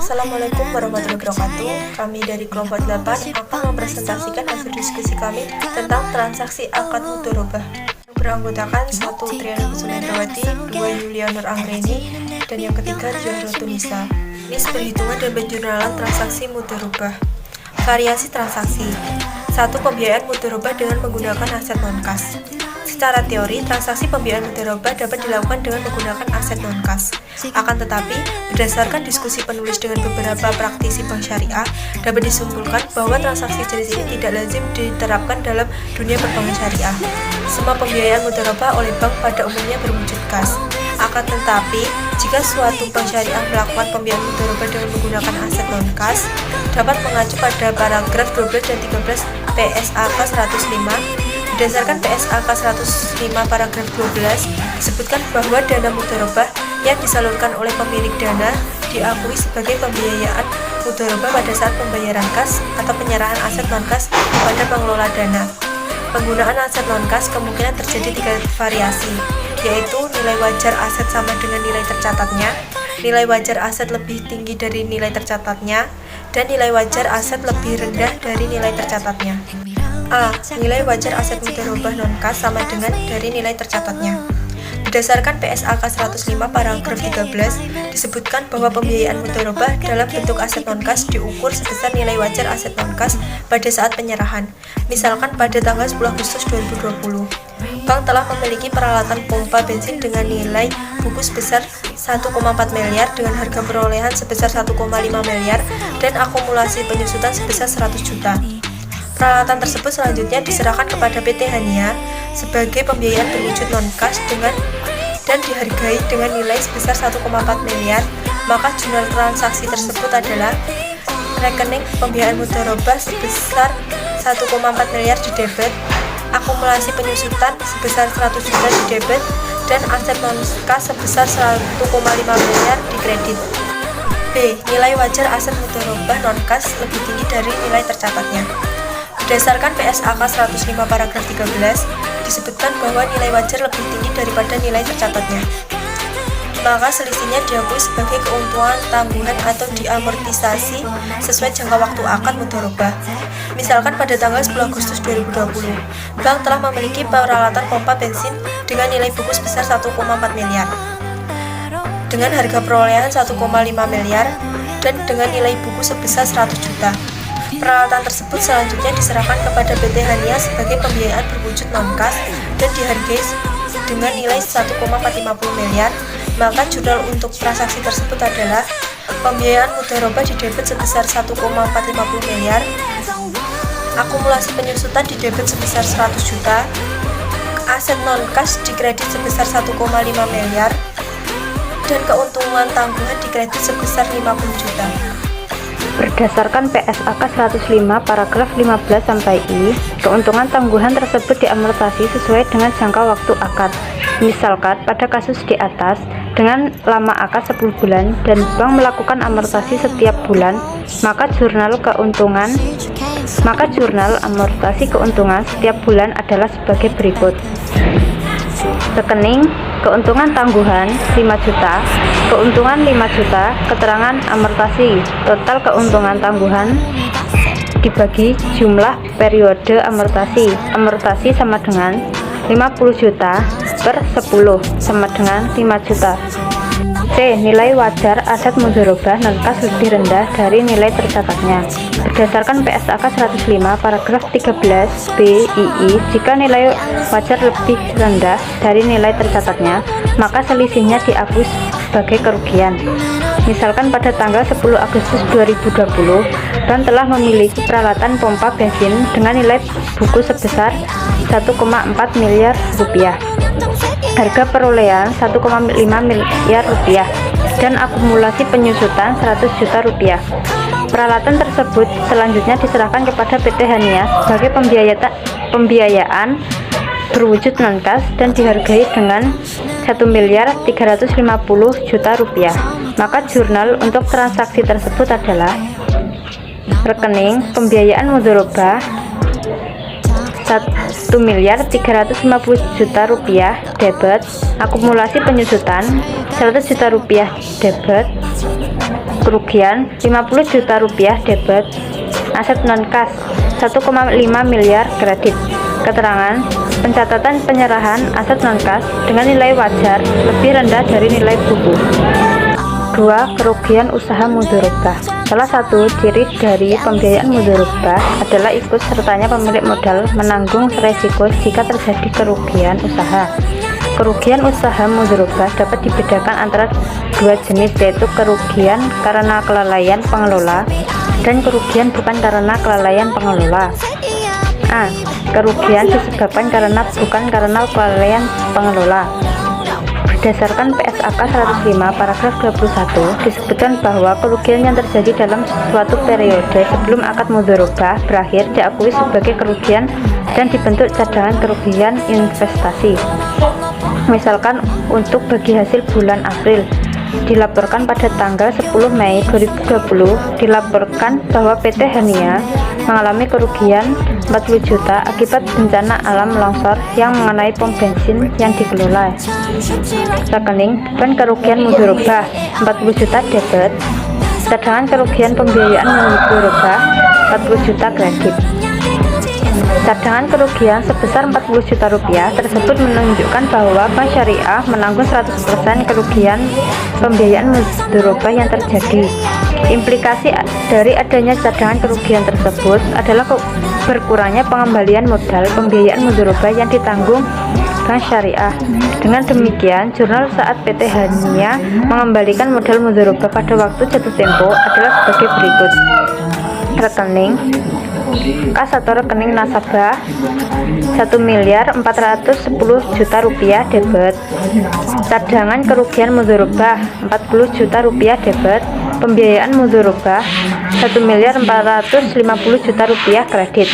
Assalamualaikum warahmatullahi wabarakatuh. Kami dari kelompok 8 akan mempresentasikan hasil diskusi kami tentang transaksi akad mudharabah. Beranggotakan 1 Triana Kusumendrawati, 2 Yulia Nur Anggreni, dan yang ketiga John Rotunisa. List perhitungan dan penjurnalan transaksi mudharabah. Variasi transaksi. 1. Pembiayaan mudharabah dengan menggunakan aset non-kas. Secara teori, transaksi pembiayaan mudharabah dapat dilakukan dengan menggunakan aset non-kas. Akan tetapi, berdasarkan diskusi penulis dengan beberapa praktisi bank syariah, dapat disimpulkan bahwa transaksi jenis ini tidak lazim diterapkan dalam dunia perbankan syariah. Semua pembiayaan mudharabah oleh bank pada umumnya berwujud kas. Akan tetapi, jika suatu bank syariah melakukan pembiayaan mudharabah dengan menggunakan aset non-kas, dapat mengacu pada paragraf 12 dan 13 PSAK 105. Berdasarkan PSAK 105 paragraf 12, disebutkan bahwa dana mudharabah yang disalurkan oleh pemilik dana diakui sebagai pembiayaan mudharabah pada saat pembayaran kas atau penyerahan aset non-kas kepada pengelola dana. Penggunaan aset non-kas kemungkinan terjadi 3 variasi, yaitu nilai wajar aset sama dengan nilai tercatatnya, nilai wajar aset lebih tinggi dari nilai tercatatnya, dan nilai wajar aset lebih rendah dari nilai tercatatnya. A. Nilai wajar aset mudharabah non-kas sama dengan dari nilai tercatatnya. Berdasarkan PSAK 105 paragraf 13, disebutkan bahwa pembiayaan mudharabah dalam bentuk aset non-kas diukur sebesar nilai wajar aset non-kas pada saat penyerahan. Misalkan pada tanggal 10 Agustus 2020, bank telah memiliki peralatan pompa bensin dengan nilai buku sebesar 1,4 miliar dengan harga perolehan sebesar 1,5 miliar dan akumulasi penyusutan sebesar 100 juta. Peralatan tersebut selanjutnya diserahkan kepada PT Hania sebagai pembiayaan berwujud non-kas dan dihargai dengan nilai sebesar 1,4 miliar, maka jurnal transaksi tersebut adalah rekening pembiayaan mudharabah sebesar 1,4 miliar di debit, akumulasi penyusutan sebesar 100 juta di debit, dan aset non-kas sebesar 1,5 miliar di kredit. B. Nilai wajar aset mudharabah non-kas lebih tinggi dari nilai tercatatnya. Berdasarkan PSAK 105 paragraf 13, disebutkan bahwa nilai wajar lebih tinggi daripada nilai tercatatnya. Maka selisihnya diakui sebagai keuntungan tanggungan atau diamortisasi sesuai jangka waktu akad mudharabah. Misalkan pada tanggal 10 Agustus 2020, bank telah memiliki peralatan pompa bensin dengan nilai buku sebesar 1,4 miliar. Dengan harga perolehan 1,5 miliar dan dengan nilai buku sebesar 100 juta. Peralatan tersebut selanjutnya diserahkan kepada PT Hania sebagai pembiayaan berwujud non-kas dan dihargai dengan nilai 1,450 miliar, maka jurnal untuk transaksi tersebut adalah pembiayaan mudharabah di debit sebesar 1,450 miliar, akumulasi penyusutan di debit sebesar 100 juta, aset non-kas di kredit sebesar 1,5 miliar, dan keuntungan tanggungan di kredit sebesar 50 juta. Berdasarkan PSAK 105 paragraf 15-I, keuntungan tangguhan tersebut diamortasi sesuai dengan jangka waktu akad. Misalkan pada kasus di atas, dengan lama akad 10 bulan dan bank melakukan amortasi setiap bulan, maka jurnal amortasi keuntungan setiap bulan adalah sebagai berikut. Rekening keuntungan tangguhan 5 juta, keuntungan 5 juta, keterangan amortasi, total keuntungan tangguhan dibagi jumlah periode amortasi sama dengan 50 juta per 10 sama dengan 5 juta. C. Nilai wajar aset mudharabah non-kas lebih rendah dari nilai tercatatnya. Berdasarkan PSAK 105 paragraf 13 B.I.I, jika nilai wajar lebih rendah dari nilai tercatatnya, maka selisihnya diakui sebagai kerugian. Misalkan pada tanggal 10 Agustus 2020, bank telah memiliki peralatan pompa bensin dengan nilai buku sebesar 1,4 miliar rupiah. Harga perolehan 1,5 miliar rupiah dan akumulasi penyusutan 100 juta rupiah. Peralatan tersebut selanjutnya diserahkan kepada PT Hania sebagai pembiayaan berwujud non-kas dan dihargai dengan 1.350 juta rupiah. Maka jurnal untuk transaksi tersebut adalah rekening pembiayaan mudharabah 1.350 juta rupiah debit, akumulasi penyusutan 100 juta rupiah debit, kerugian 50 juta rupiah debit. Aset non-kas 1,5 miliar kredit. Keterangan pencatatan penyerahan aset non-kas dengan nilai wajar lebih rendah dari nilai buku. 2. Kerugian usaha mudharabah. Salah satu ciri dari pembiayaan mudharabah adalah ikut sertanya pemilik modal menanggung resiko jika terjadi kerugian usaha. Kerugian usaha mudharabah dapat dibedakan antara dua jenis, yaitu kerugian karena kelalaian pengelola dan kerugian bukan karena kelalaian pengelola. A. Kerugian disebabkan bukan karena kelalaian pengelola. Berdasarkan PSAK 105 paragraf 21 disebutkan bahwa kerugian yang terjadi dalam suatu periode sebelum akad mudharabah berakhir diakui sebagai kerugian dan dibentuk cadangan kerugian investasi. Misalkan untuk bagi hasil bulan April dilaporkan pada tanggal 10 Mei 2020 dilaporkan bahwa PT Hania mengalami kerugian 40 juta akibat bencana alam longsor yang mengenai pom bensin yang dikelola. Rekening dan kerugian mudharabah 40 juta debit. Cadangan kerugian pembiayaan mudharabah 40 juta kredit. Cadangan kerugian sebesar 40 juta rupiah tersebut menunjukkan bahwa Bank Syariah menanggung 100% kerugian pembiayaan mudharabah yang terjadi. Implikasi dari adanya cadangan kerugian tersebut adalah berkurangnya pengembalian modal pembiayaan mudharabah yang ditanggung Bank Syariah. Dengan demikian, jurnal saat PT Hania mengembalikan modal mudharabah pada waktu jatuh tempo adalah sebagai berikut. Rekening kas atau rekening nasabah 1.410 juta rupiah debit. Cadangan kerugian mudharabah 40 juta rupiah debit. Pembiayaan mudharabah 1.450 juta rupiah kredit.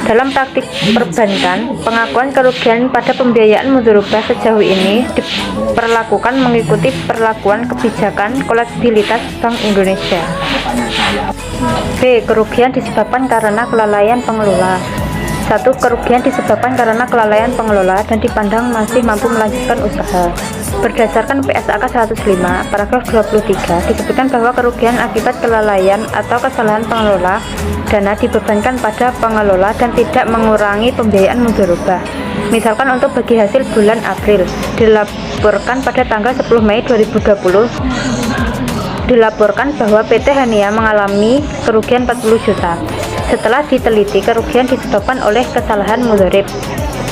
Dalam praktik perbankan, pengakuan kerugian pada pembiayaan mudharabah sejauh ini diperlakukan mengikuti perlakuan kebijakan kolektibilitas Bank Indonesia. B. Kerugian disebabkan karena kelalaian pengelola. 1. Kerugian disebabkan karena kelalaian pengelola dan dipandang masih mampu melanjutkan usaha. Berdasarkan PSAK 105 paragraf 23 disebutkan bahwa kerugian akibat kelalaian atau kesalahan pengelola dana dibebankan pada pengelola dan tidak mengurangi pembiayaan mudharabah. Misalkan untuk bagi hasil bulan April dilaporkan pada tanggal 10 Mei 2020 dilaporkan bahwa PT Hania mengalami kerugian 40 juta. Setelah diteliti, kerugian disebabkan oleh kesalahan mudharib.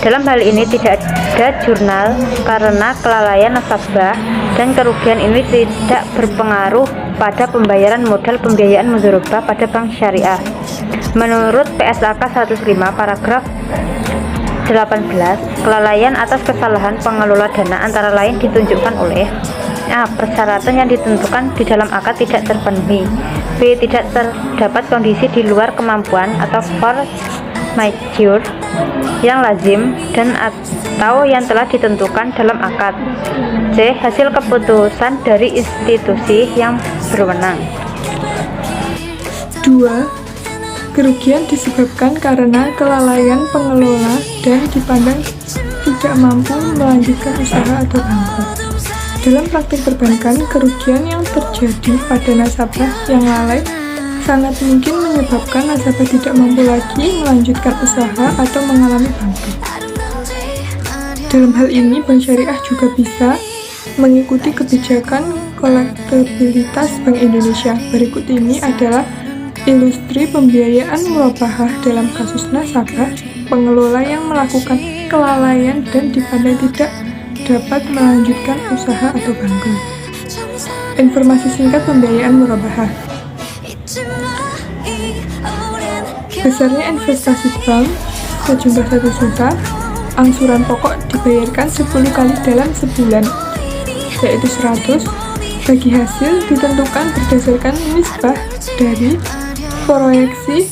Dalam hal ini tidak ada jurnal karena kelalaian nasabah dan kerugian ini tidak berpengaruh pada pembayaran modal pembiayaan mudharabah pada Bank Syariah. Menurut PSAK 105 paragraf 18, kelalaian atas kesalahan pengelola dana antara lain ditunjukkan oleh A. Persyaratan yang ditentukan di dalam akad tidak terpenuhi. B. Tidak terdapat kondisi di luar kemampuan atau force majeure yang lazim dan atau yang telah ditentukan dalam akad. C. Hasil keputusan dari institusi yang berwenang. 2. Kerugian disebabkan karena kelalaian pengelola dan dipandang tidak mampu melanjutkan usaha atau bangkrut. Dalam praktik perbankan, kerugian yang terjadi pada nasabah yang lalai sangat mungkin menyebabkan nasabah tidak mampu lagi melanjutkan usaha atau mengalami bangkrut. Dalam hal ini, Bank Syariah juga bisa mengikuti kebijakan kolektibilitas Bank Indonesia. Berikut ini adalah ilustri pembiayaan murabahah dalam kasus nasabah pengelola yang melakukan kelalaian dan dipandang tidak dapat melanjutkan usaha atau bangkrut. Informasi singkat pembiayaan murabahah. Besarnya investasi bank sejumlah 1 juta, angsuran pokok dibayarkan 10 kali dalam sebulan, yaitu 100. Bagi hasil ditentukan berdasarkan nisbah dari proyeksi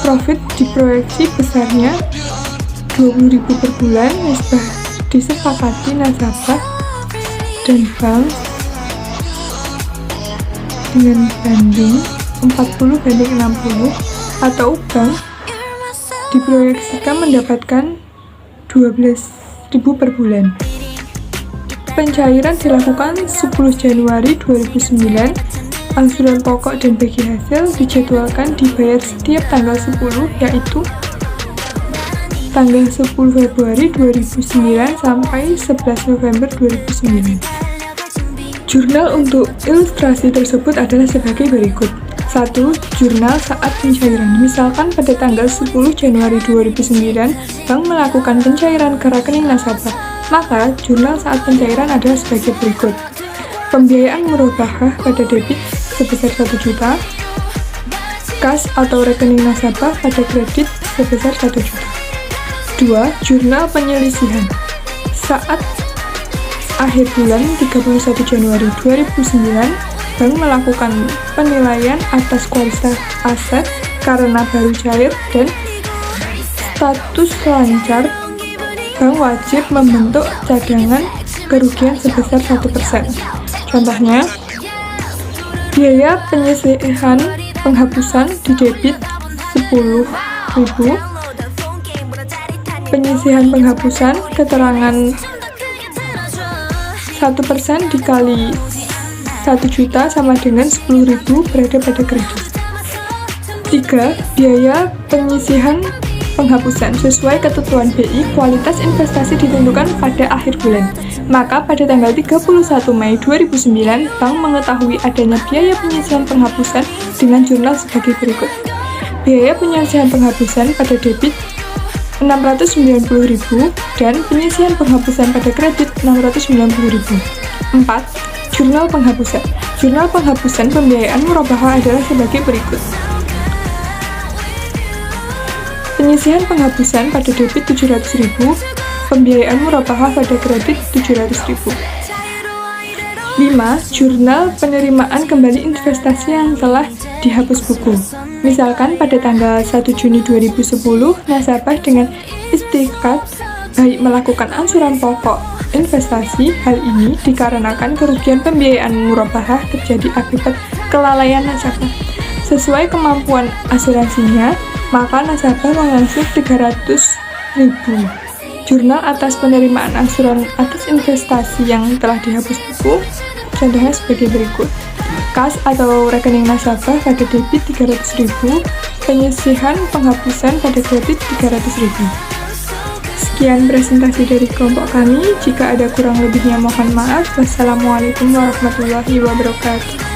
profit diproyeksi besarnya 20.000 per bulan. Nisbah disepakati nasabah dan bank dengan banding 40/60 atau bank diproyeksikan mendapatkan 12.000 per bulan. Pencairan dilakukan 10 Januari 2009. Angsuran pokok dan bagi hasil dijadwalkan dibayar setiap tanggal 10, yaitu tanggal 10 Februari 2009 sampai 11 November 2009. Jurnal untuk ilustrasi tersebut adalah sebagai berikut. 1. Jurnal saat pencairan. Misalkan pada tanggal 10 Januari 2009, bank melakukan pencairan ke rekening nasabah, maka jurnal saat pencairan adalah sebagai berikut. Pembiayaan murabahah pada debit sebesar 1 juta, kas atau rekening nasabah pada kredit sebesar 1 juta. 2. Jurnal penyelisihan. Saat akhir bulan 31 Januari 2009, bank melakukan penilaian atas kualitas aset karena baru cair dan status lancar. Bank wajib membentuk cadangan kerugian sebesar 1%. Contohnya, biaya penyelisihan penghapusan di debit 10.000, penyelisihan penghapusan keterangan 1% dikali 1 juta sama dengan 10.000 berada pada kredit. 3. Biaya penyisihan penghapusan. Sesuai ketentuan BI, kualitas investasi ditentukan pada akhir bulan. Maka pada tanggal 31 Mei 2009, bank mengetahui adanya biaya penyisihan penghapusan dengan jurnal sebagai berikut. Biaya penyisihan penghapusan pada debit 690.000 dan penyisihan penghapusan pada kredit 690.000. 4. Jurnal penghapusan. Jurnal penghapusan pembiayaan murabahah adalah sebagai berikut. Penyisihan penghapusan pada debit 700.000, pembiayaan murabahah pada kredit 700.000. 5. Jurnal penerimaan kembali investasi yang telah dihapus buku. Misalkan pada tanggal 1 Juni 2010, nasabah dengan istiqat baik melakukan angsuran pokok investasi. Hal ini dikarenakan kerugian pembiayaan murabahah terjadi akibat kelalaian nasabah. Sesuai kemampuan asuransinya, maka nasabah mengangsur 300.000. Jurnal atas penerimaan angsuran atas investasi yang telah dihapus buku, contohnya sebagai berikut. Kas atau rekening nasabah pada debit 300.000, penyisihan penghapusan pada kredit 300.000. Sekian presentasi dari kelompok kami. Jika ada kurang lebihnya mohon maaf. Wassalamualaikum warahmatullahi wabarakatuh.